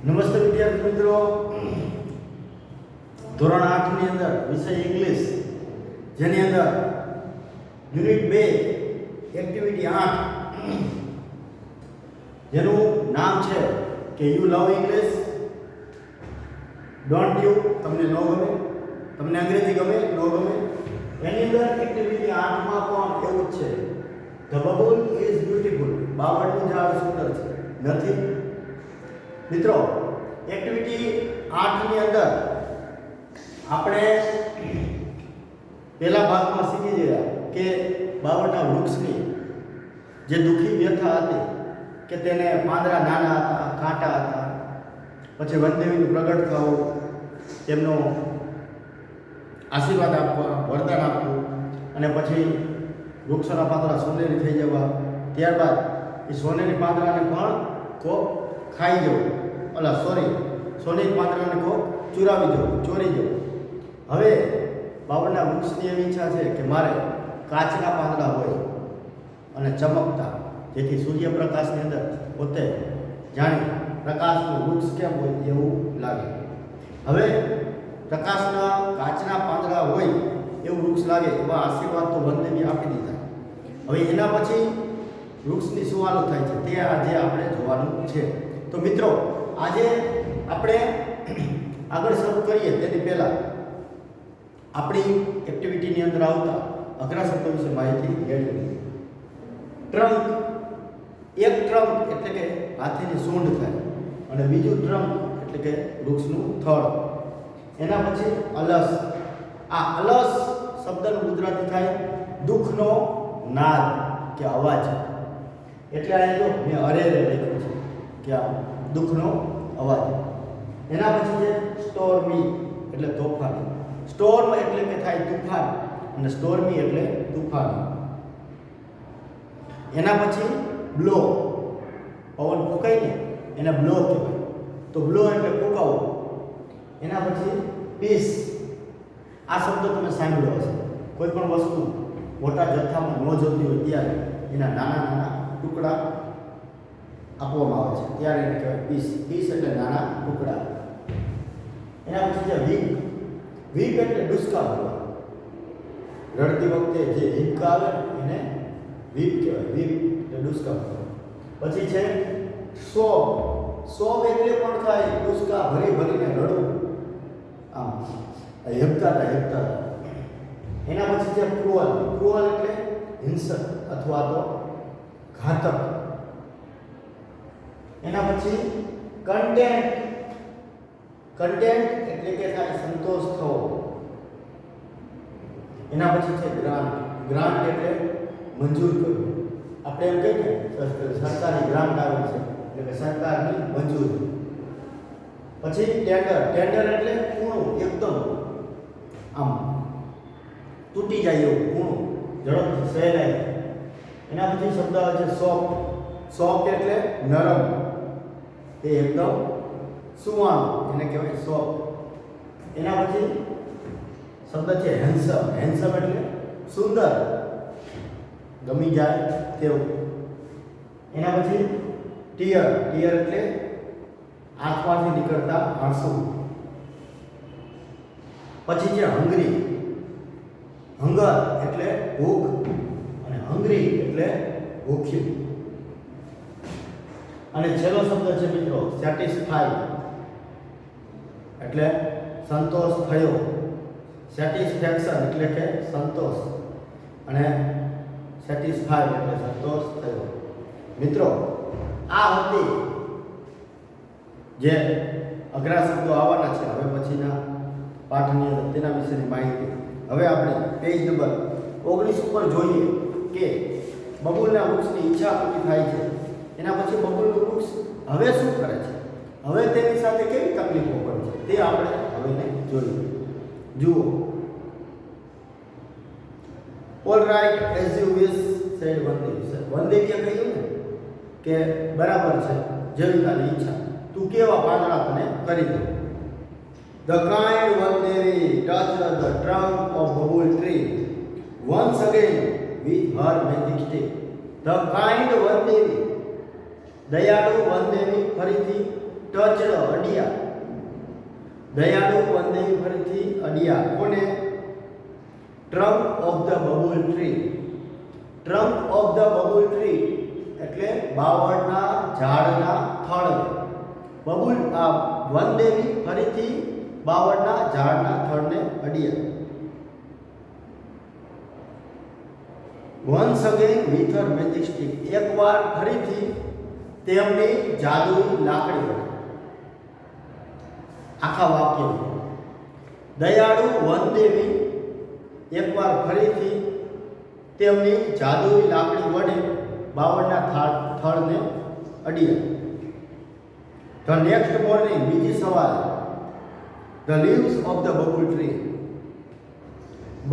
નમસ્તે વિદ્યાર્થી મિત્રો, ધોરણ 8 ની અંદર વિષય ઇંગ્લિશ, જેની અંદર યુનિટ 2 એક્ટિવિટી 8 જેનું નામ છે કે you love English don't you. તમને ન ગમે, તમને અંગ્રેજી ગમે ન ગમે, એની અંદર એક્ટિવિટી 8 માં પણ એવું જ છે. The babul is beautiful. બાવળનું ઝાડ સુંદર છે. નથી મિત્રો, એક્ટિવિટી 8 ની અંદર આપણે પહેલા ભાગમાં શીખી ગયા કે બાવળના વૃક્ષની જે દુઃખી વ્યથા હતી કે તેને પાંદડા નાના હતા, કાંટા હતા, પછી વનદેવીનું પ્રગટ થવું, તેમનો આશીર્વાદ આપવા, વરદાન આપવું, અને પછી વૃક્ષોના પાંદડા સોનેરી થઈ જવા, ત્યારબાદ એ સોનેરી પાંદડાને પણ કોક ખાઈ જવું, સોનેરી પાંદડાને કોક ચોરાવી જવું, ચોરી જવું. હવે બાવળના વૃક્ષની એવી ઈચ્છા છે કે મારે કાચના પાંદડા હોય અને ચમકતા, જેથી સૂર્યપ્રકાશની અંદર પોતે જાણે પ્રકાશનું વૃક્ષ કેમ હોય એવું લાગે. હવે પ્રકાશના કાચના પાંદડા હોય એવું વૃક્ષ લાગે એવા આશીર્વાદ તો વનદેવી આપી દીધા. હવે એના પછી વૃક્ષની શું હાલત થાય છે તે આજે આપણે જોવાનું છે. તો મિત્રો, આજે આપણે આગળ શરૂ કરીએ તેની પહેલાં આપણી એક્ટિવિટીની અંદર આવતા અઘરા શબ્દો વિશે માહિતી મેળવીએ. ટ્રંક, એક ટ્રંક એટલે કે હાથીની સૂંઢ થાય, અને બીજું ટ્રંક એટલે કે વૃક્ષનું થડ. એના પછી અલસ. આ અલસ શબ્દનું ગુજરાતી થાય દુઃખનો નાદ કે અવાજ. એટલે આ જો મેં અરેરે લખ્યું છે કે આ દુઃખનો અવાજ. એના પછી છે સ્ટોર્મી એટલે તોફાની. સ્ટોર્મ એટલે કે થાય તુફાન, અને સ્ટોર્મી એટલે તુફાન. એના પછી બ્લો, પવન ફૂંકાય ને એને બ્લો કહેવાય, તો બ્લો એટલે ફૂંકાવો. એના પછી પીસ. આ શબ્દ તમે સાંભળ્યો હશે. કોઈ પણ વસ્તુ મોટા જથ્થામાં ન જોતી હોય ત્યારે એના નાના નાના ટુકડા આપવામાં આવે છે, ત્યારે એને કહેવાય પીસ. પીસ એટલે નાના ટુકડા. એના પછી છે વીક. વીક એટલે ડુસકા ભરવા. રડતી વખતે જે હિંકા આવે એને વીપ કહેવાય. વીપ એટલે ડુસકા ભરવા. પછી છે સોબ. સોબ એટલે પણ થાય ડુસકા ભરી ભરીને રડવું, આમ હેપતા. એના પછી છે ક્રુઅલ. ક્રુઅલ એટલે હિંસક અથવા તો ઘાતક. એના પછી કન્ટેન્ટ. કન્ટેન્ટ એટલે કે થાય સંતોષ થવો. એના પછી છે ગ્રાન્ટ. ગ્રાન્ટ એટલે મંજૂર કરવું. આપણે એમ કહીએ કે સરકારી ગ્રાન્ટ આવે છે એટલે કે સરકારની મંજૂરી. પછી ટેન્ડર. ટેન્ડર એટલે કૂણું, એકદમ આમ તૂટી જાય એવું કૂણું, ઝડપથી, સહેલાઈ. એના પછી શબ્દ આવે છે સોફ્ટ. સોફ્ટ એટલે નરમ, એ એકદમ સુવાળું, એને કહેવાય સોફ્ટ. એના પછી શબ્દ છે હેન્ડસમ. હેન્ડસમ એટલે સુંદર, ગમી જાય તેવું. એના પછી ટીયર. ટીયર એટલે આંખમાંથી નીકળતા આંસુ. પછી છે હંગરી. હંગર એટલે ભૂખ, અને હંગરી એટલે ભૂખ્યું. અને છેલ્લો શબ્દ છે મિત્રો સેટિસ્ફાઈ, એટલે સંતોષ થયો. સેટિસ્ફેક્શન એટલે કે સંતોષ, અને સેટિસ્ફાઈ એટલે સંતોષ થયો. મિત્રો, આ હતી જે અઘરા શબ્દો આવવાના છે હવે પછીના પાઠની અંદર, તેના વિશેની માહિતી. હવે આપણે પેજ નંબર 19 ઉપર જોઈએ કે બબુલના વૃક્ષની ઈચ્છા પૂરી થાય છે. એના પછી બબુલનું વૃક્ષ હવે શું કરે છે, હવે તેની સાથે કેવી તકલીફો પડે છે તે આપણે હવેને જોઈએ. જુઓ. All right as you wish said વનદેવી. વનદેવીએ કહ્યું ને કે બરાબર છે, જેવી તારી ઈચ્છા, તું કેવા પાંદડા તને કરી દો. The kind Vandevi touched the trunk of Babul tree once again with her magic stick. The kind Vandevi, દયાળુ વનદેવી ફરીથી ટચડ અડિયા. દયાળુ વનદેવી ફરીથી અડિયા. કોને? Trunk of the babul tree. Trunk of the babul tree એટલે બાવળના ઝાડના થડ. બબુલ આ વનદેવી ફરીથી બાવળના ઝાડના થડને અડિયા. Once again with her magic stick. એકવાર ફરીથી તેમની જાદુઈ લાકડી વડે. આખા વાક્ય. દયાળુ વનદેવી એકવાર ફરીથી તેમની જાદુઈ લાકડી વડે બાવળના થડને અડિયા. The next morning. બીજી સવારે. The leaves of the babul tree.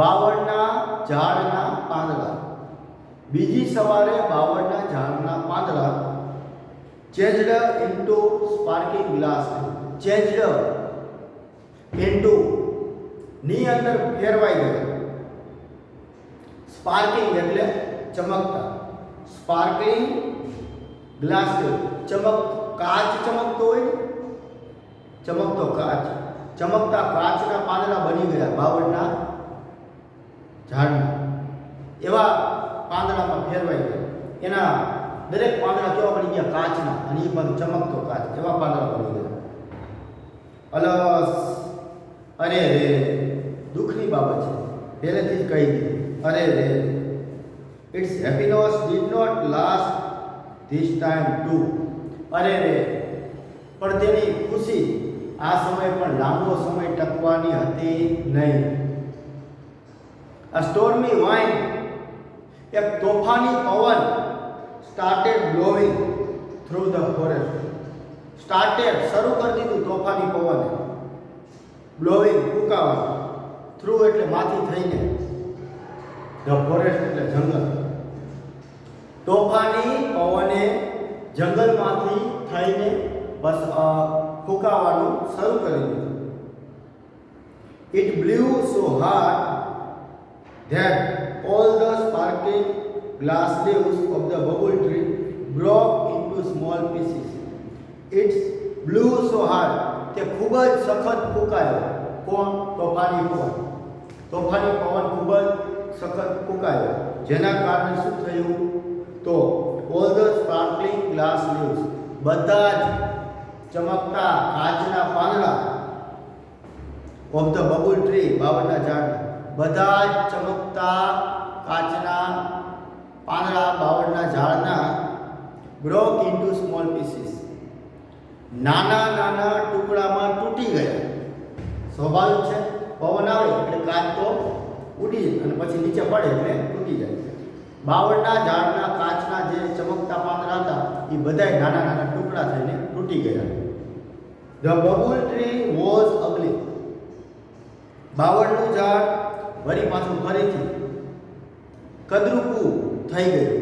બાવળના ઝાડના પાંદડા. બીજી સવારે બાવળના ઝાડના પાંદડા changed into sparkling glass. Changed into ની અંદર ફેરવાઈ ગયા. સ્પાર્કિંગ એટલે ચમકતા. સ્પાર્કલિંગ ગ્લાસ કાચ ચમકતો હોય, ચમકતો કાચ. ચમકતા કાચના પાંદડા બની ગયા બાવળના ઝાડના. એવા પાંદડામાં ફેરવાઈ ગયા. એના દરેક પાંદડા કેવા બની ગયા? કાચના. અને એ પણ ચમકતો કાચ. એવા પાંદડા બની ગયા. અલસ. અરે રે, દુઃખની બાબત છે. પહેલેથી જ કહી દીધી. અરે રે, it's happiness did not last this time too. અરે રે, પણ તેની ખુશી આ સમય પણ લાંબો સમય ટકવાની હતી નહીં. A stormy wind, એક તોફાની પવન started blowing through the forest. started શરૂ કરી દીધું તોફાની પવને. blowing ફૂંકાવાનું. through એટલે માંથી થઈને. the forest એટલે જંગલ. તોફાની પવને જંગલમાંથી થઈને બસ ફૂંકાવાનું શરૂ કરી દીધું. It blew so hard that all the sparkling glass leaves of the bubble tree broke into small pieces. It blew so hard. તે ખૂબ જ સખત ફૂંકાયો. કોણ? તોફાની પવન. તોફાની પવન ખૂબ જ સખત ફૂંકાયો. જેના કારણે શું થયું? તો all the sparkling glass leaves, બધા જ ચમકતા કાચના પાંદડા of the bubble tree, બાવળના ઝાડના, બધા જ ચમકતા કાચના પાંદડા બાવળના ઝાડના broke into small pieces, નાના નાના ટુકડામાં તૂટી ગયા. સ્વાભાવિક છે, પવન આવે એટલે કાચ તો ઉડી જાય અને પછી નીચે પડે એટલે તૂટી જાય. બાવળના ઝાડના કાચના જે ચમકતા પાંદડા હતા એ બધાય નાના નાના ટુકડા થઈને તૂટી ગયા. The bubble tree was ugly. બાવળનું ઝાડ વળી પાછું ફરીથી કદરૂપું થઈ ગયું.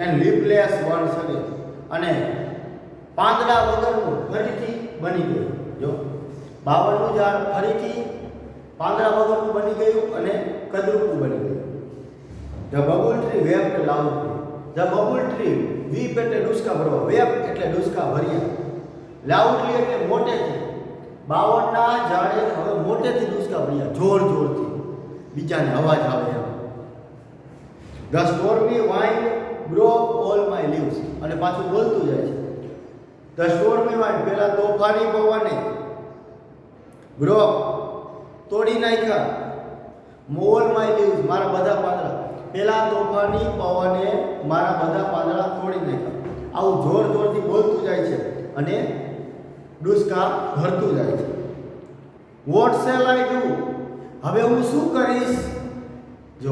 એન્ડ લીફલેસ વન્સ અગેન, અને પાંદડા વગરનું ફરીથી બની ગયું. જો બાવળનું ઝાડ ફરીથી પાંદડા વગરનું બની ગયું અને કદરૂપું બની ગયું. The bubble tree wept loudly. The bubble tree, weep એટલે ડુસકા ભરવા, wept એટલે ડુસકા ભર્યા. Loudly એટલે મોટેથી. બાવળના ઝાડે હવે મોટેથી ડુસકા ભર્યા, જોર જોરથી, બીજાને અવાજ આવે એમ. The stormy wind broke all my leaves. અને પાછું બોલતું જાય છે. The stormy wind, પેલા તોફાની પવને broke, તોડી નાખ્યા. all my leaves, મારા બધા પાંદડા. પેલા તોફાની પવને મારા બધા પાંદડા તોડી નાખ્યા. આવું જોર જોરથી બોલતું જાય છે અને ડુસકા ભરતું જાય છે. What shall I do? હવે હું શું કરીશ? જો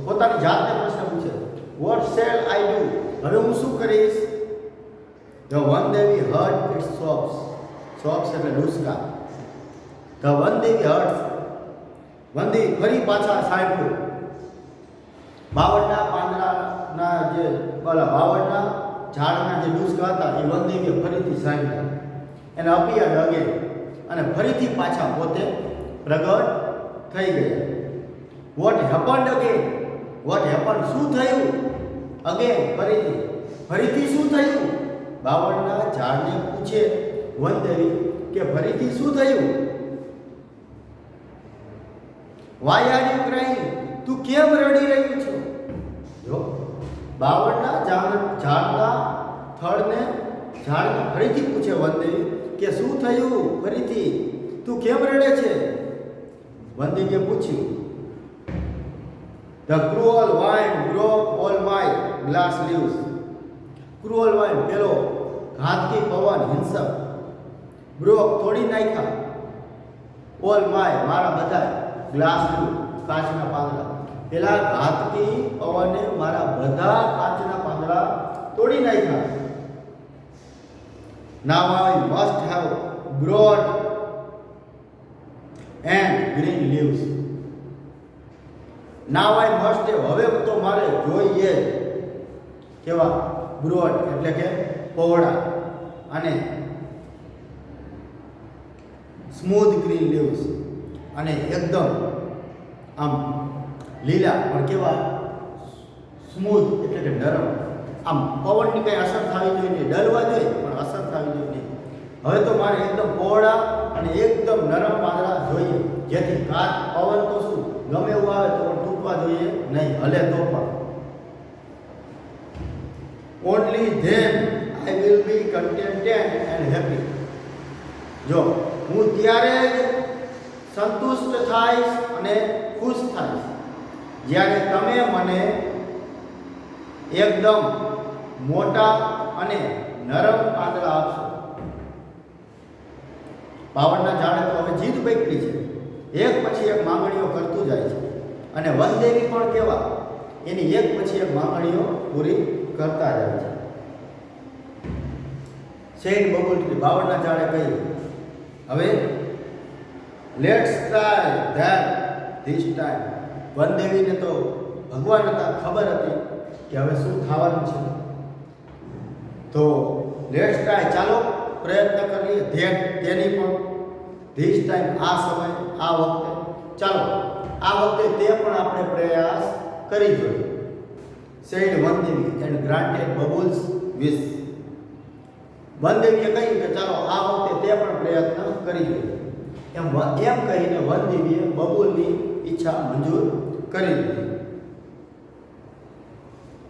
પોતાની જાતને પ્રશ્ન પૂછે. What shall I do? હવે હું શું કરીશ? The વનદેવી હર્ડ ઇટ્સ સોપ્સ. સોપ્સ એટલે ડુસકા. The વનદેવી હર્ડ, વનદેવી ફરી પાછા સાંભળ્યું. બાવળના પાંદડાના જે બાવળના ઝાડના જે ડુસકા હતા એ વનદેવીએ ફરીથી સાંભળ્યા. એને અપિયર્ડ અગેન, અને ફરીથી પાછા પોતે પ્રગટ થઈ ગયા. Vote happened again? Vote happened, શું થયું? અગેન, ફરીથી. ફરીથી શું થયું? બાવળના ઝાડને પૂછે વનદેવી કે ફરીથી શું થયું? Why are you crying? તું કેમ રડી રહ્યું છો? જો બાવળના ઝાડના ઝાડને ફરીથી પૂછે વનદેવી કે શું થયું ફરીથી? તું કેમ રડે છે? વનદેવીએ પૂછ્યું, The cruel wind broke all my glass leaves. Cruel wind પેલો ઘાતકી પવન હિંસક broke તોડી નાખ્યા all my મારા બધા ગ્લાસ લીવ કાચના પાંદડા. પેલા ઘાતકી પવને મારા બધા કાચના પાંદડા તોડી નાખ્યા. Now I must have broad and green leaves. Now I must have હવે તો મારે જોઈએ કેવા બ્રોડ એટલે કે પહોળા અને સ્મૂથ ગ્રીન લીવ્સ અને એકદમ આમ લીલા પણ કેવા સ્મૂથ એટલે કે નરમ આમ પવનની કંઈ અસર થવી જોઈએ નહીં, ડલવા જોઈએ પણ અસર થવી જોઈએ નહીં. હવે તો મારે એકદમ પહોળા અને એકદમ નરમ પાંદડા જોઈએ જેથી કાચ પવન તો શું ગમે એવું આવે તો પણ તૂટવા જોઈએ નહીં, હલે તો પણ. Only then I will be contented and happy. જો હું ત્યારે જ સંતુષ્ટ થાઈશ અને ખુશ થાઈશ જ્યારે તમે મને એકદમ મોટા અને નરમ પાંદડા આપશો. બાવળના ઝાડે તો હવે જીદ પકડી છે, એક પછી એક માંગણીઓ કરતું જાય છે અને વનદેવી પણ કેવા એની એક પછી એક માંગણીઓ પૂરી કરતા જાય છે. સેડ બબુલ ટ્રી બાવળના ઝાડે કહ્યું, હવે let's try that this time. વનદેવીને તો ભગવાન હતા, ખબર હતી કે હવે શું થવાનું છે. તો લેટ્સ ટ્રાય ચાલો પ્રયત્ન કરીએ ધેટ તેની પણ ધીસ ટાઈમ આ સમય આ વખતે ચાલો આ વખતે તે પણ આપણે પ્રયાસ કરી જોઈએ. સેડ વનદેવી એન્ડ ગ્રાન્ટેડ બબુલ્સ વિશ. વનદેવીએ કહ્યું કે ચાલો આ વખતે તે પણ પ્રયત્ન કરી જોઈએ. એમ કહીને વનદેવીએ બબુલની ઈચ્છા મંજૂર કરી દીધી.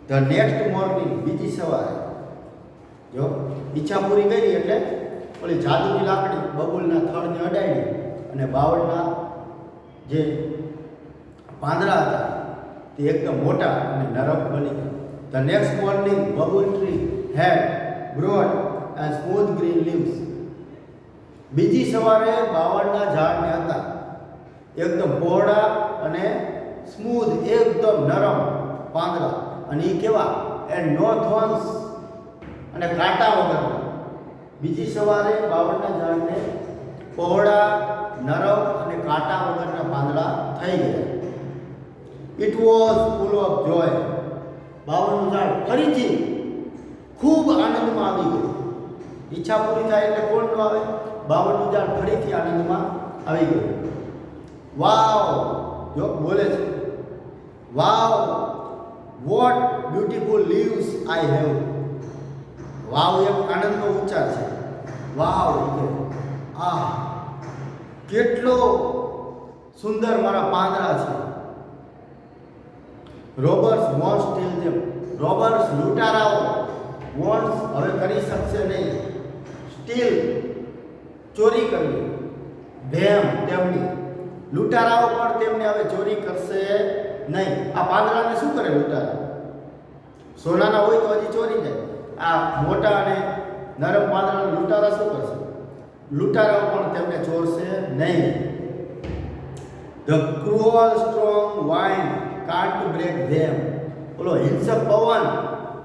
ધ નેક્સ્ટ મોર્નિંગ બીજી સવારે જો ઈચ્છા પૂરી કરી એટલે ઓલી જાદુની લાકડી બબુલના થડને અડાડી અને બાવળના જે પાંદડા હતા તે એકદમ મોટા અને નરમ બની ગયા. The next morning babul tree had broad and smooth green leaves. બીજી સવારે બાવળના ઝાડને હતા એકદમ પહોળા અને સ્મૂથ એકદમ નરમ પાંદડા અને એ કેવા એન્ડ નો થોર્ન્સ અને કાંટા વગરના. બીજી સવારે બાવળના ઝાડને પહોળા નરમ અને કાંટા વગરના પાંદડા થઈ ગયા. It was full of joy. બાવળનું ઝાડ ફરીથી ખૂબ આનંદમાં આવી ગયું. ઈચ્છા પૂરી થાય એટલે કોણ ન આવે? બાવળનું ઝાડ ફરીથી આનંદમાં આવી ગયું. વાવ જો બોલે છે, wow what beautiful leaves I have. Wow એક આનંદનો ઉચ્ચાર છે. વાવ આ કેટલો સુંદર મારા પાંદડા છે. રોબર્સ વોન્ટ સ્ટીલ ધેમ. રોબર્સ લૂંટારાઓ વોન્ટ્સ હવે કરી શકશે નહીં, સ્ટીલ ચોરી કરવી, ધેમ તેમની લૂંટારાઓ પણ તેમને હવે ચોરી કરશે નહીં. આ પાંદડાને શું કરે લૂંટારા? સોનાના હોય તો હજી ચોરી જાય. આ મોટા અને નરમ પાંદડાના લૂંટારા શું કરશે? લૂંટારાઓ પણ તેમને ચોરશે નહીં. The cruel strong wind can't break them. બોલો હિંસક પવન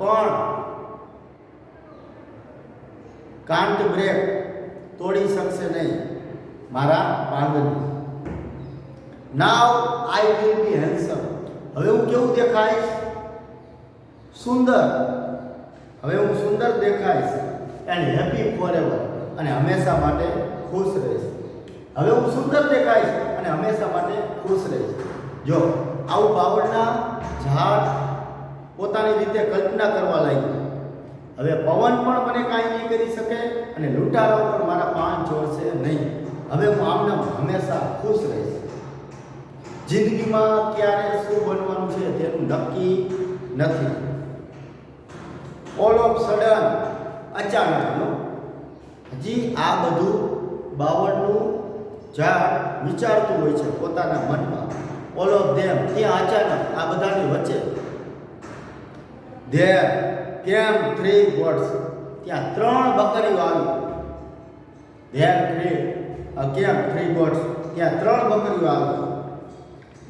પણ કાન્ટ બ્રેક તોડી શકશે નહીં મારા પાંદને. નાવ આઈ વિલ બી હેન્ડસમ. હવે હું કેવું દેખાઈશ? સુંદર. હવે હું સુંદર દેખાઈશ એન્ડ હેપી ફોર એવર. અને હંમેશા માટે ખુશ રહીશ. હવે હું સુંદર દેખાઈશ અને હંમેશા માટે ખુશ રહીશ. જો આવું બાવળના ઝાડ પોતાની રીતે કલ્પના કરવા લાગ્યું હવે પવન પણ મને કાંઈ નહીં કરી શકે અને લૂંટારાઓ પણ મારા પાન ચોરશે નહીં. હવે હું આમને હંમેશા ખુશ રહીશ. જિંદગીમાં ક્યારે શું બનવાનું છે તેનું નક્કી નથી. ઓલ ઓફ સડન, અચાનક. હજી આ બધું બાવળનું ઝાડ વિચારતું હોય છે પોતાના મનમાં. ઓલ ઓફ ધેમ, ત્યાં અચાનક આ બધાની વચ્ચે ધેર કેમ 3 goats, ત્યાં 3 બકરીઓ આવી. ધેર કેમ 3 goats, ત્યાં 3 બકરીઓ આવી.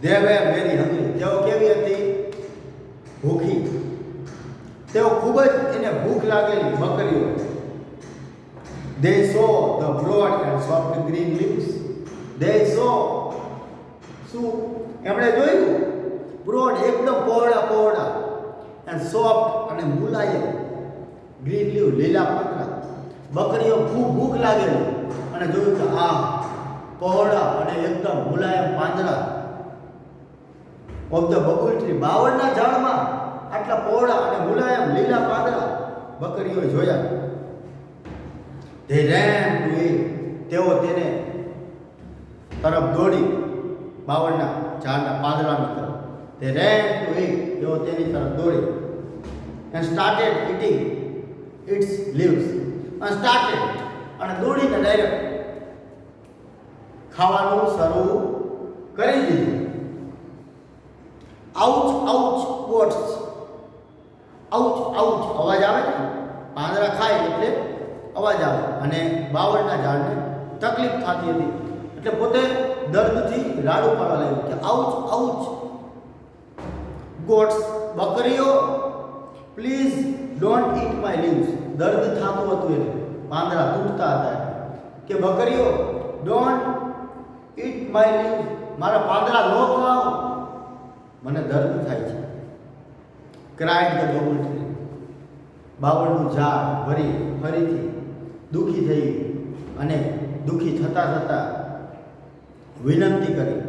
ધે વેર વેરી હંગ્રી, તેઓ કેવી હતી? ભૂખી. તેઓ ખૂબ જ એને ભૂખ લાગેલી બકરીઓ. They saw the broad and soft green leaves. They saw, શું એમણે જોયું? બ્રોડ, એકદમ પહોળા પહોળા, and soft અને મુલાયમ ગ્રીન લીવ, લીલા પાંદડા. બકરીઓ ખૂબ ભૂખ લાગેલી અને જોયું કે આ પહોળા અને એકદમ મુલાયમ પાંદડા ઓફ ધ બબુલ ટ્રી, બાવળના ઝાડમાં આટલા પહોળા અને મુલાયમ લીલા પાંદડા બકરીઓ જોયા. They ran to it, તેઓ તેને તરફ દોડી, બાવળના ઝાડના પાંદડાની તરફ. They ran to it, તેઓ તેની તરફ દોડી. And started eating its leaves. And started, અને દોડીને ડાયરેક્ટ ખાવાનું શરૂ કરી દીધું. આઉચ આઉચ ગોટ્સ, આઉચ આઉચ અવાજ આવે ને, પાંદડા ખાય એટલે અવાજ આવે. અને બાવળના ઝાડને તકલીફ થતી હતી એટલે પોતે દર્દથી રાડું પાડવા લાગ્યું કે આઉચ આઉચ ગોટ્સ, બકરીઓ, please don't eat my leaves. દર્દ થતું હતું એને, પાંદડા તૂટતા હતા કે બકરીઓ ડોન્ટ ઈટ માય લીવ્સ, મારા પાંદડા ન ખાઓ, મને દર્દ થાય છે. ક્રાઇડ ધ બબુલ ટ્રી, બાવળનું ઝાડ ફરીથી દુઃખી થયું અને દુઃખી થતાં થતાં વિનંતી કરી,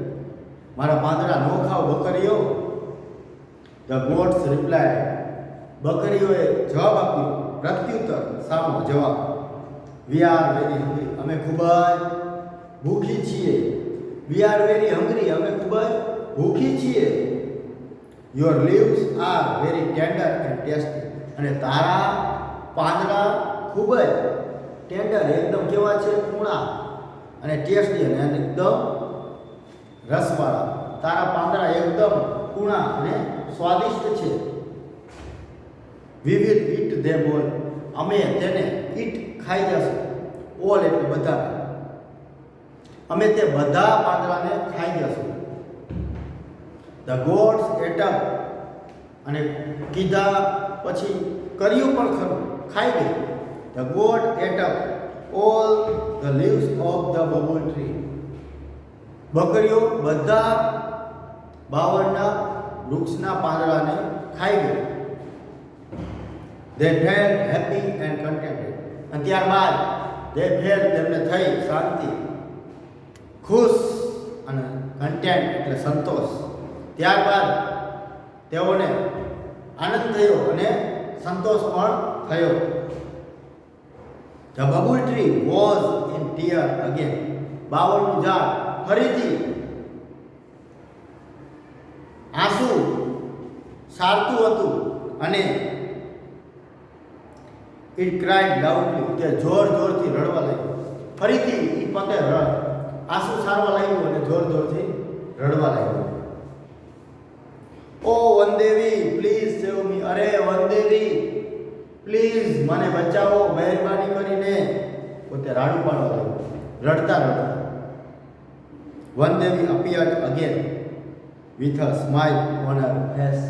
મારા પાંદડા ન ખાઓ બકરીઓ. ધ ગોટ્સ રિપ્લાય, બકરીઓએ જવાબ આપ્યો, પ્રત્યુત્તર, સામો જવાબ. વી આર વેરી હંગ્રી, અમે ખૂબ જ ભૂખી છીએ. વી આર વેરી હંગ્રી, અમે ખૂબ જ ભૂખી છીએ. Your leaves are very tender and tasty, અને તારા પાંદડા ખૂબ જ ટેન્ડર, એકદમ કેવા છે? કૂણા અને ટેસ્ટી, અને એકદમ રસવાળા. તારા પાંદડા એકદમ કૂણા અને સ્વાદિષ્ટ છે. We will it them all, અમે તેને ઈટ ખાઈ જશું. ઓલ એટલે બધા, અમે તે બધા પાંદડાને ખાઈ જશું. ધ ગોટ્સ એટ અપ, અને કીધા પછી કર્યું પણ ખરું, ખાઈ ગઈ. The goat ate up all the leaves of the babul tree, બકરીઓ બધા બાવળના વૃક્ષના પાંદડાને ખાઈ ગઈ. They felt happy and contented, અને ત્યારબાદ they felt, તેમને થઈ શાંતિ, ખુશ અને કન્ટેન્ટ એટલે સંતોષ. ત્યારબાદ તેઓને આનંદ થયો અને સંતોષ પણ થયો. The bubble tree was in tear again, બાવળનું ઝાડ ફરીથી આંસુ સારતું હતું અને it cried loudly, તે જોર જોરથી રડવા લાગ્યું. ફરીથી એ પોતે આંસુ સારવા લાગ્યું અને જોર જોરથી રડવા લાગ્યું. ઓ વનદેવી પ્લીઝ સેવ મી, અરે વનદેવી પ્લીઝ મને બચાવો મહેરબાની કરીને. પોતે રાડું પાડવા લાગ્યું, રડતા રડતા. વનદેવી appeared again with a smile on her face,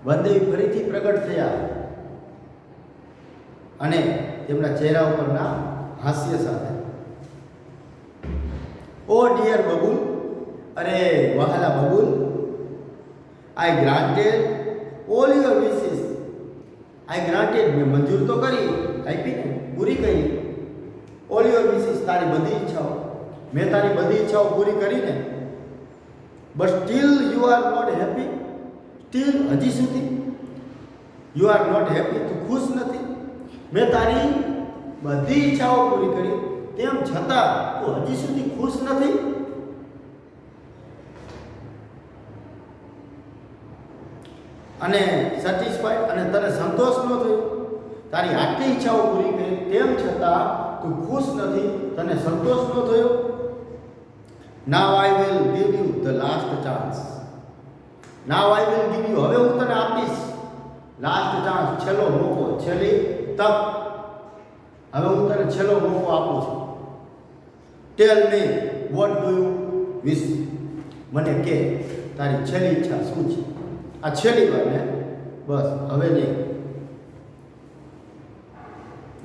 વનદેવી ફરીથી પ્રગટ થયા અને તેમના ચહેરા ઉપરના હાસ્ય સાથે. ઓ ડિયર બબુલ, અરે વહાલા babul, I granted all your wishes, I granted, મેં મંજૂર તો કરી, આપી ને, પૂરી કરી. ઓલ યોર વિશિસ, તારી બધી ઈચ્છાઓ, મેં તારી બધી ઈચ્છાઓ પૂરી કરીને. But still you are not happy, still હજી સુધી યુ આર નોટ હેપી, તું ખુશ નથી? મેં તારી બધી ઈચ્છાઓ પૂરી કરી, તેમ છતાં તું હજી સુધી ખુશ નથી? અને સેટિસ્ફાઈડ, અને તને સંતોષ ન થયો? તારી આટલી ઈચ્છાઓ પૂરી કરી તેમ છતાં તું ખુશ નથી, તને સંતોષ ન થયો? Now I will give you the last chance. Now I will give you, હવે હું તને આપીશ લાસ્ટ ચાન્સ, છેલ્લો મોકો, છેલ્લી તક. હવે હું તને છેલ્લો મોકો આપું છું. Tell me what do you wish. મને કે તારી છેલ્લી ઈચ્છા શું છે? આ છેલ્લી વાર ને, બસ હવે નહીં.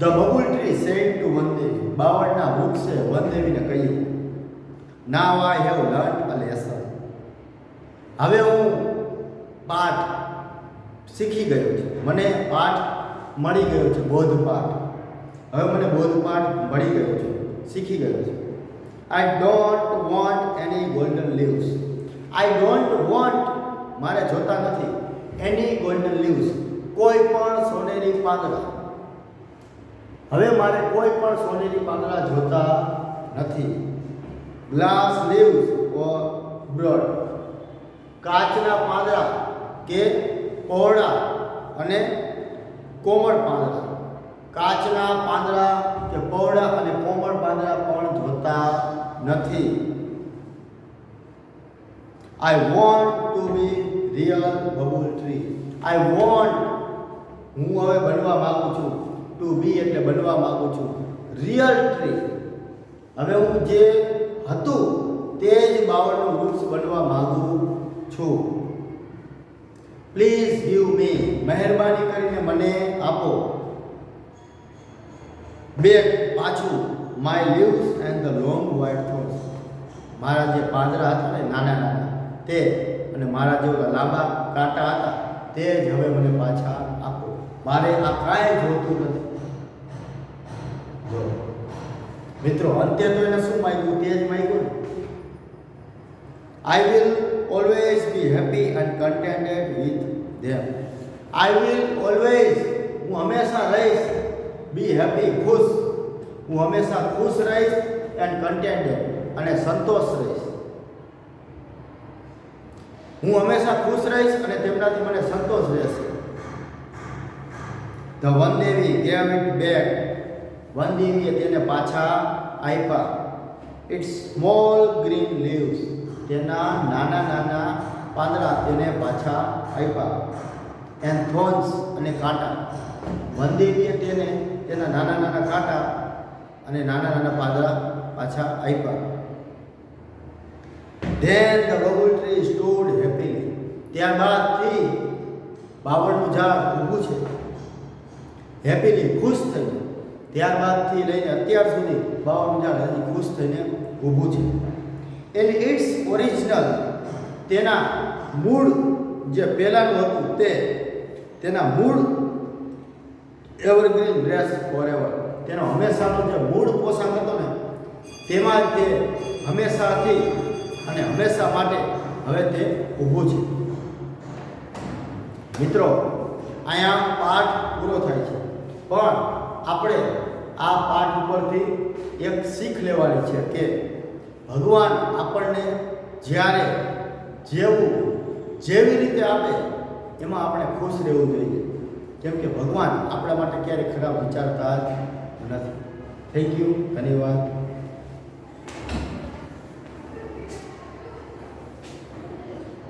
The babul tree said to વનદેવી. બાવળના વૃક્ષે વનદેવીને કહ્યું, now I have learn a lesson. હવે હું પાઠ શીખી ગયો છું, મને પાઠ મળી ગયો છે, બોધ પાઠ. હવે મને બોધ પાઠ મળી ગયો છે, શીખી ગયો છે. I don't want any golden leaves. I don't want, મારે જોતા નથી, એની ગોલ્ડન લીવ્સ, કોઈ પણ સોનેરી પાંદડા. હવે મારે કોઈ પણ સોનેરી પાંદડા જોતા નથી. Glass leaves or broad. કાચના પાંદડા કે પહોળા અને કોમળ પાંદડા. કાચના પાંદડા કે પહોળા અને કોમળ પાંદડા પણ જોતા નથી. I want to be real babul tree. I want, હું હવે બનવા માંગુ છું. ટુ બી એટલે બનવા માંગુ છું. રિયલ ટ્રી, હવે હું જે હતું તે જ બાવળનું વૃક્ષ બનવા માંગુ છું. પ્લીઝ ગીવ મી, મહેરબાની કરીને મને આપો. બેક, પાછું, my leaves and the long white thorns. મારા જે પાંદડા હતા ને નાના નાના તે, અને મારા જે લાંબા કાંટા હતા તે જ હવે મને પાછા આપો. મારે આ કાંઈ જોતું નથી. જો મિત્રો, અંતે તો એને શું માંગ્યું? તે જ માંગ્યું ને. I will always be happy and contented with them. I will always, હું હંમેશા રહીશ, be happy, ખુશ. હું હંમેશા ખુશ રહીશ, and contented, અને સંતોષ રહીશ. હું હંમેશા ખુશ રહીશ અને તેમનાથી મને સંતોષ રહેશે. The Vandevi gave it back. વનદેવીએ તેને પાછા આપ્યા. Its small green leaves. તેના નાના નાના પાંદડા તેને પાછા આપ્યા. એન્ડ થોર્ન્સ, અને કાંટા. વનદેવીએ તેને તેના નાના નાના કાંટા અને નાના નાના પાંદડા પાછા આપ્યા. Then the bubble tree stood happily. ત્યારબાદથી બાવળનું ઝાડ ઊભું છે, હેપીલી, ખુશ થઈને. ત્યારબાદથી લઈને અત્યાર સુધી બાવળનું ઝાડ હજી ખુશ થઈને ઊભું છે. ઇન ઇટ્સ ઓરિજિનલ, તેના મૂળ જે પહેલાંનું હતું તે, તેના મૂળ એવરગ્રીન ડ્રેસ ફોરએવર, તેનો હંમેશાનો જે મૂળ પોશાક હતો ને તેમાં જ તે હંમેશાથી અને હંમેશા માટે હવે તે ઊભું છે. મિત્રો, અહીંયા પાઠ પૂરો થાય છે, પણ આપણે આ પાઠ ઉપરથી એક શીખ લેવાની છે કે ભગવાન આપણને જ્યારે જેવી રીતે આપે એમાં આપણે ખુશ રહેવું જોઈએ, કેમ કે ભગવાન આપણા માટે ક્યારેય ખરાબ વિચારતા જ નથી. થેન્ક યુ, ધન્યવાદ.